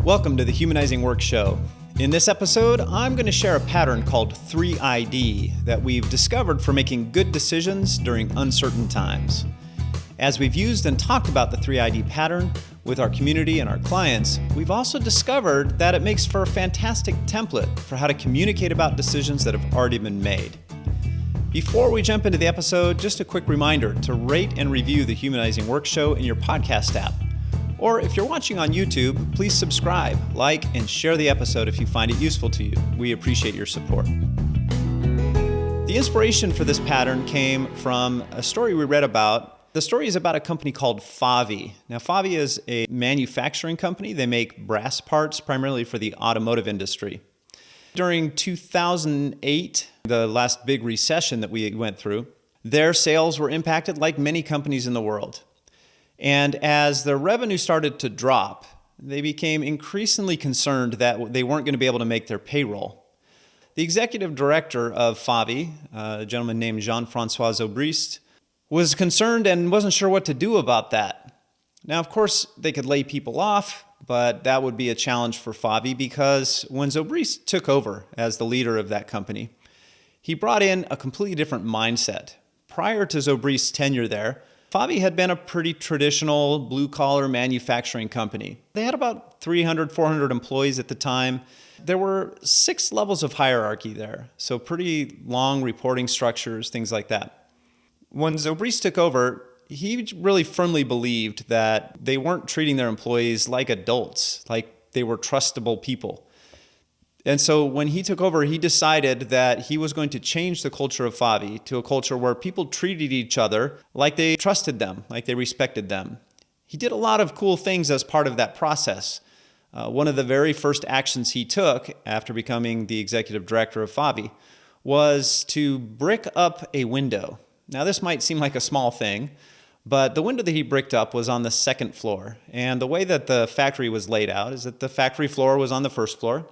Welcome to the Humanizing Work show. In this episode, I'm going to share a pattern called 3ID that we've discovered for making good decisions during uncertain times. As we've used and talked about the 3ID pattern with our community and our clients, we've also discovered that it makes for a fantastic template for how to communicate about decisions that have already been made. Before we jump into the episode, just a quick reminder to rate and review the Humanizing Work show in your podcast app. Or if you're watching on YouTube, please subscribe, like, and share the episode if you find it useful to you. We appreciate your support. The inspiration for this pattern came from a story we read about. The story is about a company called Favi. Now, Favi is a manufacturing company. They make brass parts primarily for the automotive industry. During 2008, the last big recession that we went through, their sales were impacted like many companies in the world. And as their revenue started to drop, they became increasingly concerned that they weren't going to be able to make their payroll. The executive director of Favi, a gentleman named Jean-François Zobrist, was concerned and wasn't sure what to do about that. Now, of course, they could lay people off, but that would be a challenge for Favi because when Zobrist took over as the leader of that company, he brought in a completely different mindset. Prior to Zobrist's tenure there, Favi had been a pretty traditional blue-collar manufacturing company. They had about 300, 400 employees at the time. There were 6 levels of hierarchy there, so pretty long reporting structures, things like that. When Zobrist took over, he really firmly believed that they weren't treating their employees like adults, like they were trustable people. And so when he took over, he decided that he was going to change the culture of Favi to a culture where people treated each other like they trusted them, like they respected them. He did a lot of cool things as part of that process. One of the very first actions he took after becoming the executive director of Favi was to brick up a window. Now, this might seem like a small thing, but the window that he bricked up was on the 2nd floor. And the way that the factory was laid out is that the factory floor was on the 1st floor.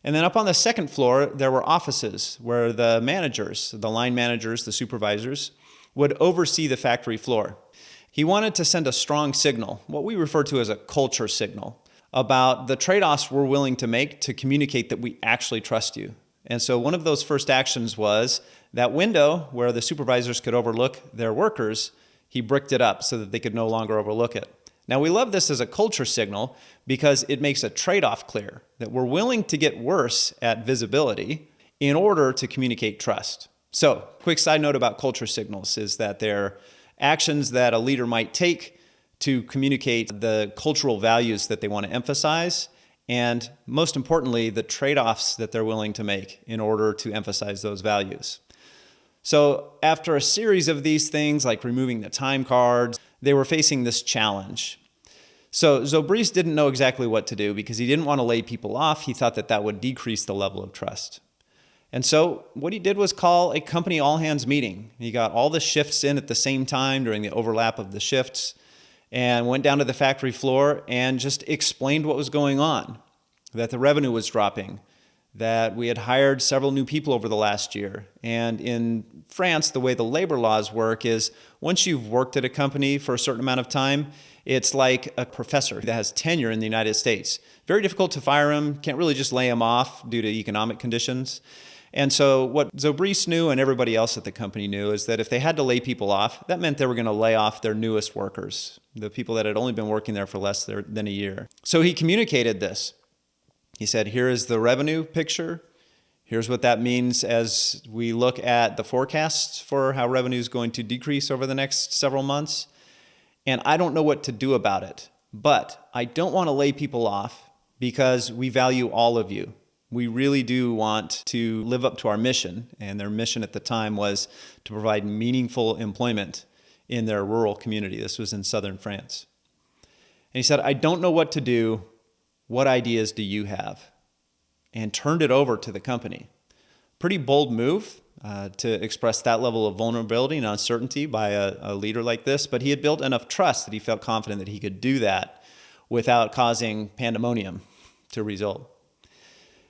And then up on the 2nd floor, there were offices where the managers, the line managers, the supervisors, would oversee the factory floor. He wanted to send a strong signal, what we refer to as a culture signal, about the trade-offs we're willing to make to communicate that we actually trust you. And so one of those first actions was that window where the supervisors could overlook their workers, he bricked it up so that they could no longer overlook it. Now, we love this as a culture signal because it makes a trade-off clear that we're willing to get worse at visibility in order to communicate trust. So, quick side note about culture signals is that they're actions that a leader might take to communicate the cultural values that they want to emphasize, and most importantly, the trade-offs that they're willing to make in order to emphasize those values. So, after a series of these things, like removing the time cards, they were facing this challenge. So Zobrist didn't know exactly what to do because he didn't want to lay people off. He thought that that would decrease the level of trust. And so what he did was call a company all-hands meeting. He got all the shifts in at the same time during the overlap of the shifts and went down to the factory floor and just explained what was going on, that the revenue was dropping, that we had hired several new people over the last year. And in France, the way the labor laws work is once you've worked at a company for a certain amount of time, it's like a professor that has tenure in the United States. Very difficult to fire him, can't really just lay him off due to economic conditions. And so what Zobrist knew and everybody else at the company knew is that if they had to lay people off, that meant they were going to lay off their newest workers, the people that had only been working there for less than a year. So he communicated this. He said, here is the revenue picture. Here's what that means as we look at the forecasts for how revenue is going to decrease over the next several months. And I don't know what to do about it, but I don't want to lay people off because we value all of you. We really do want to live up to our mission. And their mission at the time was to provide meaningful employment in their rural community. This was in southern France. And he said, I don't know what to do. What ideas do you have? And turned it over to the company. Pretty bold move to express that level of vulnerability and uncertainty by a leader like this, but he had built enough trust that he felt confident that he could do that without causing pandemonium to result.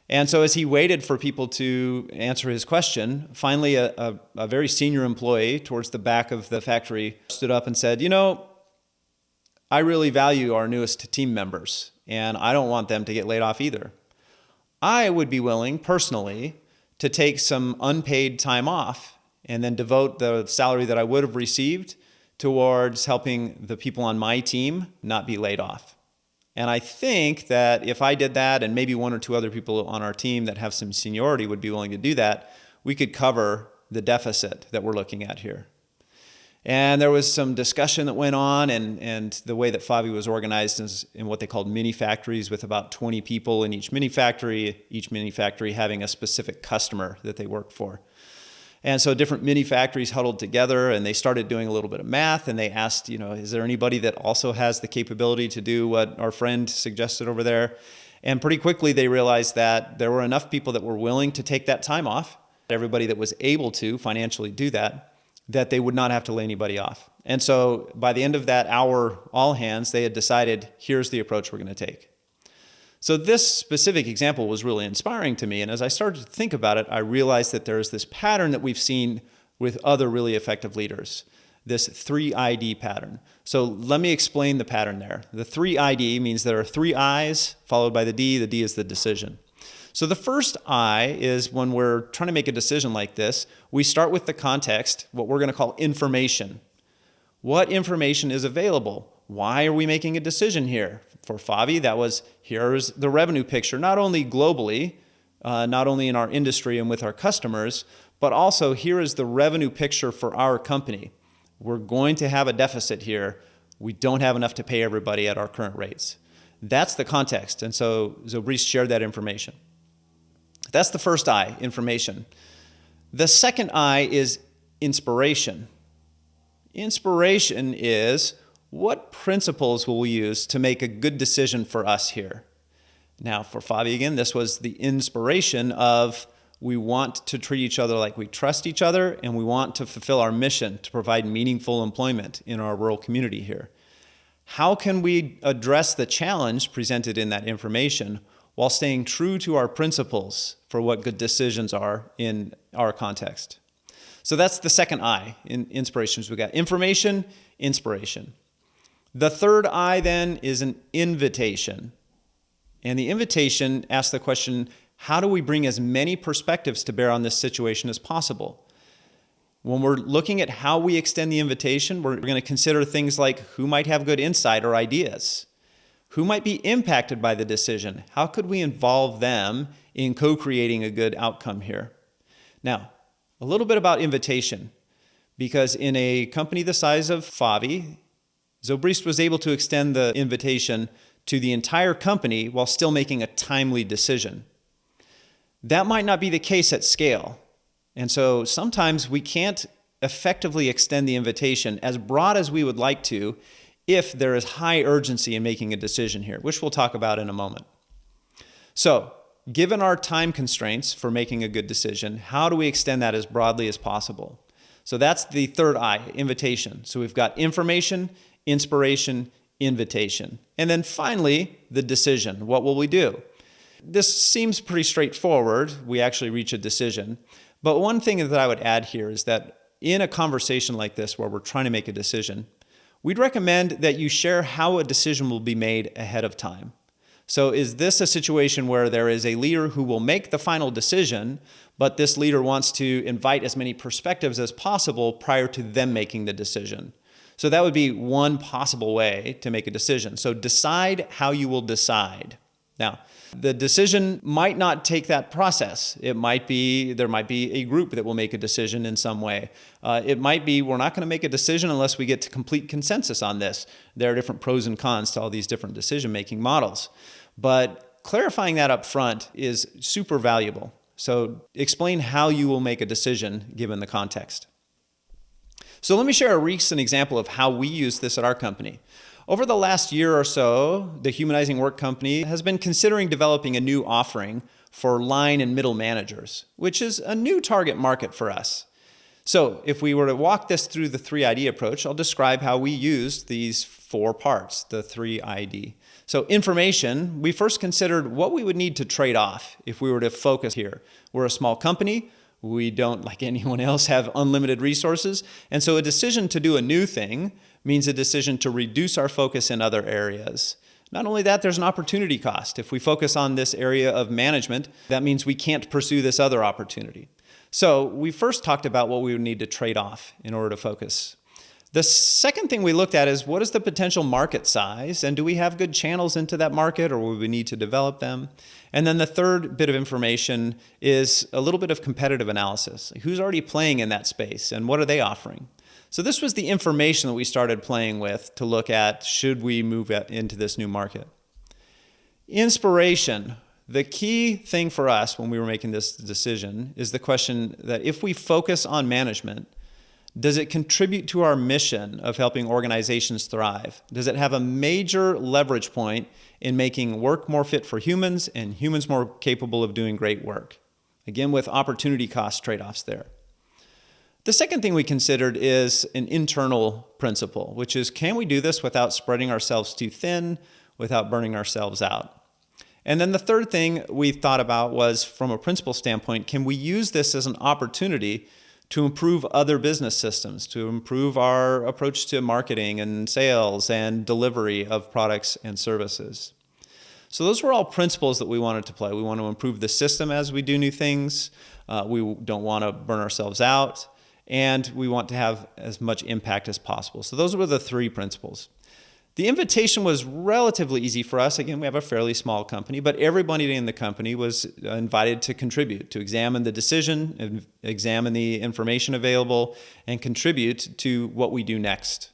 And so as he waited for people to answer his question, finally a very senior employee towards the back of the factory stood up and said, I really value our newest team members. and I don't want them to get laid off either. I would be willing, personally, to take some unpaid time off and then devote the salary that I would have received towards helping the people on my team not be laid off. And I think that if I did that, and maybe one or two other people on our team that have some seniority would be willing to do that, we could cover the deficit that we're looking at here. And there was some discussion that went on, and the way that Favi was organized is in what they called mini factories, with about 20 people in each mini factory having a specific customer that they worked for. And so different mini factories huddled together, and they started doing a little bit of math, and they asked, is there anybody that also has the capability to do what our friend suggested over there? And pretty quickly they realized that there were enough people that were willing to take that time off, everybody that was able to financially do that they would not have to lay anybody off. And so by the end of that hour, all hands, they had decided, here's the approach we're going to take. So this specific example was really inspiring to me. And as I started to think about it, I realized that there's this pattern that we've seen with other really effective leaders, this 3ID pattern. So let me explain the pattern there. The 3ID means there are 3 I's followed by the D. The D is the decision. So the first I is when we're trying to make a decision like this, we start with the context, what we're going to call information. What information is available? Why are we making a decision here? For Favi, that was, here's the revenue picture, not only globally, not only in our industry and with our customers, but also here is the revenue picture for our company. We're going to have a deficit here. We don't have enough to pay everybody at our current rates. That's the context. And so Zobrice shared that information. That's the first I, information. The second I is inspiration. Inspiration is, what principles will we use to make a good decision for us here? Now, for Favi again, this was the inspiration of, we want to treat each other like we trust each other, and we want to fulfill our mission to provide meaningful employment in our rural community here. How can we address the challenge presented in that information while staying true to our principles for what good decisions are in our context? So that's the second I in inspirations. We got information, inspiration. The third I then is an invitation. And the invitation asks the question, how do we bring as many perspectives to bear on this situation as possible? When we're looking at how we extend the invitation, we're going to consider things like who might have good insight or ideas. Who might be impacted by the decision? How could we involve them in co-creating a good outcome here? Now, a little bit about invitation, because in a company the size of Favi, Zobrice was able to extend the invitation to the entire company while still making a timely decision. That might not be the case at scale. And so sometimes we can't effectively extend the invitation as broad as we would like to if there is high urgency in making a decision here, which we'll talk about in a moment. So, given our time constraints for making a good decision, how do we extend that as broadly as possible? So that's the third I, invitation. So we've got information, inspiration, invitation. And then finally, the decision. What will we do? This seems pretty straightforward. We actually reach a decision. But one thing that I would add here is that in a conversation like this where we're trying to make a decision, we'd recommend that you share how a decision will be made ahead of time. So is this a situation where there is a leader who will make the final decision, but this leader wants to invite as many perspectives as possible prior to them making the decision? So that would be one possible way to make a decision. So decide how you will decide. Now, the decision might not take that process. There might be a group that will make a decision in some way. It might be we're not going to make a decision unless we get to complete consensus on this. There are different pros and cons to all these different decision-making models. But clarifying that up front is super valuable. So explain how you will make a decision given the context. So let me share a recent example of how we use this at our company. Over the last year or so, the Humanizing Work company has been considering developing a new offering for line and middle managers, which is a new target market for us. So if we were to walk this through the 3ID approach, I'll describe how we used these 4 parts, the 3ID. So information, we first considered what we would need to trade off if we were to focus here. We're a small company. We don't, like anyone else, have unlimited resources. And so a decision to do a new thing means a decision to reduce our focus in other areas. Not only that, there's an opportunity cost. If we focus on this area of management, that means we can't pursue this other opportunity. So we first talked about what we would need to trade off in order to focus. The second thing we looked at is what is the potential market size, and do we have good channels into that market, or will we need to develop them? And then the third bit of information is a little bit of competitive analysis. Who's already playing in that space, and what are they offering? So this was the information that we started playing with to look at, should we move into this new market? Inspiration. The key thing for us when we were making this decision is the question that if we focus on management, does it contribute to our mission of helping organizations thrive? Does it have a major leverage point in making work more fit for humans and humans more capable of doing great work? Again, with opportunity cost trade-offs there. The second thing we considered is an internal principle, which is, can we do this without spreading ourselves too thin, without burning ourselves out? And then the third thing we thought about was, from a principle standpoint, can we use this as an opportunity to improve other business systems, to improve our approach to marketing and sales and delivery of products and services? So those were all principles that we wanted to play. We want to improve the system as we do new things. We don't want to burn ourselves out. And we want to have as much impact as possible. So those were the three principles. The invitation was relatively easy for us. Again, we have a fairly small company, but everybody in the company was invited to contribute, to examine the decision, and examine the information available, and contribute to what we do next.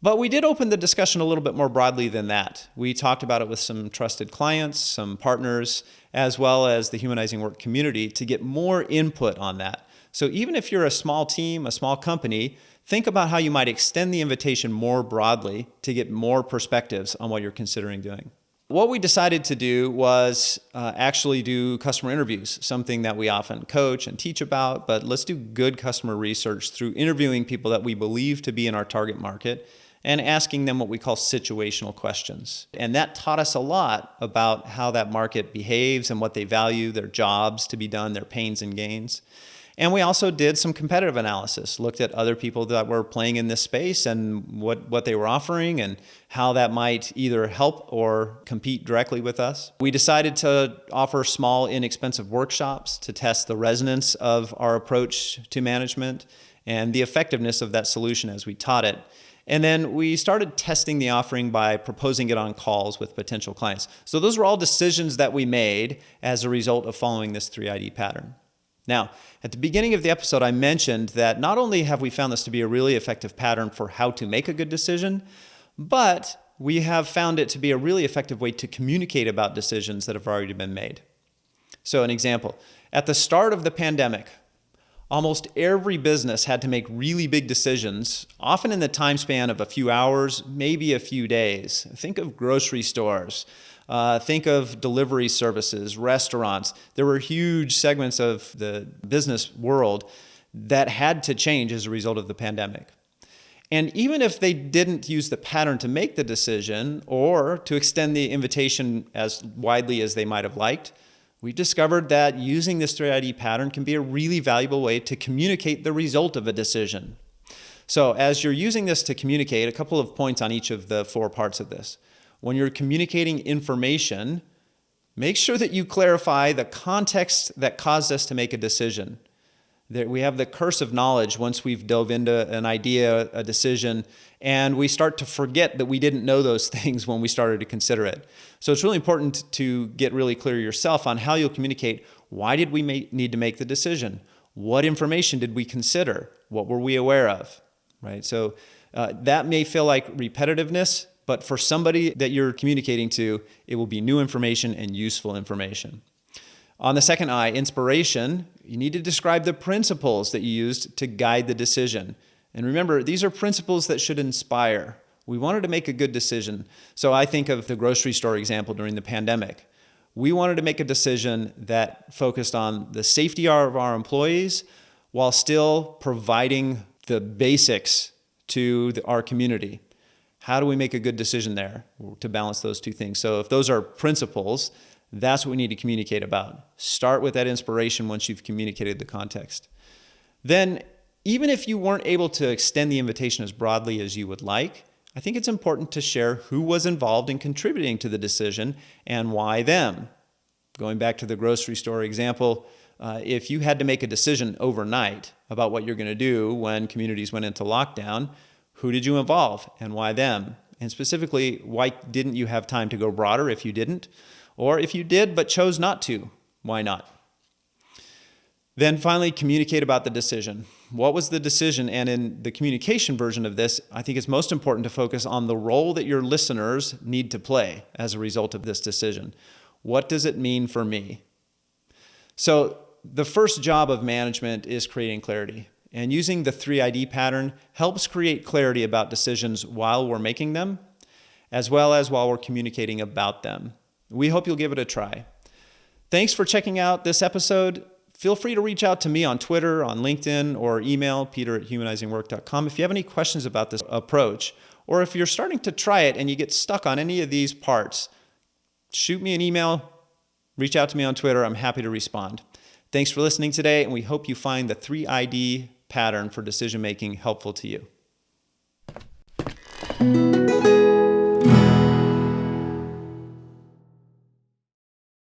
But we did open the discussion a little bit more broadly than that. We talked about it with some trusted clients, some partners, as well as the Humanizing Work community to get more input on that. So even if you're a small team, a small company, think about how you might extend the invitation more broadly to get more perspectives on what you're considering doing. What we decided to do was actually do customer interviews, something that we often coach and teach about, but let's do good customer research through interviewing people that we believe to be in our target market and asking them what we call situational questions. And that taught us a lot about how that market behaves and what they value, their jobs to be done, their pains and gains. And we also did some competitive analysis, looked at other people that were playing in this space and what they were offering and how that might either help or compete directly with us. We decided to offer small, inexpensive workshops to test the resonance of our approach to management and the effectiveness of that solution as we taught it. And then we started testing the offering by proposing it on calls with potential clients. So those were all decisions that we made as a result of following this 3ID pattern. Now, at the beginning of the episode, I mentioned that not only have we found this to be a really effective pattern for how to make a good decision, but we have found it to be a really effective way to communicate about decisions that have already been made. So an example, at the start of the pandemic, almost every business had to make really big decisions, often in the time span of a few hours, maybe a few days. Think of grocery stores. Think of delivery services, restaurants. There were huge segments of the business world that had to change as a result of the pandemic. And even if they didn't use the pattern to make the decision or to extend the invitation as widely as they might have liked, we discovered that using this 3ID pattern can be a really valuable way to communicate the result of a decision. So as you're using this to communicate, a couple of points on each of the four parts of this. When you're communicating information, make sure that you clarify the context that caused us to make a decision. We have the curse of knowledge once we've dove into an idea, a decision, and we start to forget that we didn't know those things when we started to consider it. So it's really important to get really clear yourself on how you'll communicate. Why did we need to make the decision? What information did we consider? What were we aware of? Right? So that may feel like repetitiveness, but for somebody that you're communicating to, it will be new information and useful information. On the second I, inspiration, you need to describe the principles that you used to guide the decision. And remember, these are principles that should inspire. We wanted to make a good decision. So I think of the grocery store example during the pandemic. We wanted to make a decision that focused on the safety of our employees while still providing the basics to our community. How do we make a good decision there to balance those two things? So if those are principles, that's what we need to communicate about. Start with that inspiration once you've communicated the context. Then, even if you weren't able to extend the invitation as broadly as you would like, I think it's important to share who was involved in contributing to the decision and why them. Going back to the grocery store example, if you had to make a decision overnight about what you're going to do when communities went into lockdown, who did you involve and why them? And specifically, why didn't you have time to go broader if you didn't? Or if you did but chose not to, why not? Then finally, communicate about the decision. What was the decision? And in the communication version of this, I think it's most important to focus on the role that your listeners need to play as a result of this decision. What does it mean for me? So the first job of management is creating clarity. And using the 3ID pattern helps create clarity about decisions while we're making them, as well as while we're communicating about them. We hope you'll give it a try. Thanks for checking out this episode. Feel free to reach out to me on Twitter, on LinkedIn, or email peter@humanizingwork.com if you have any questions about this approach, or if you're starting to try it and you get stuck on any of these parts, shoot me an email, reach out to me on Twitter. I'm happy to respond. Thanks for listening today, and we hope you find the 3ID pattern for decision-making helpful to you.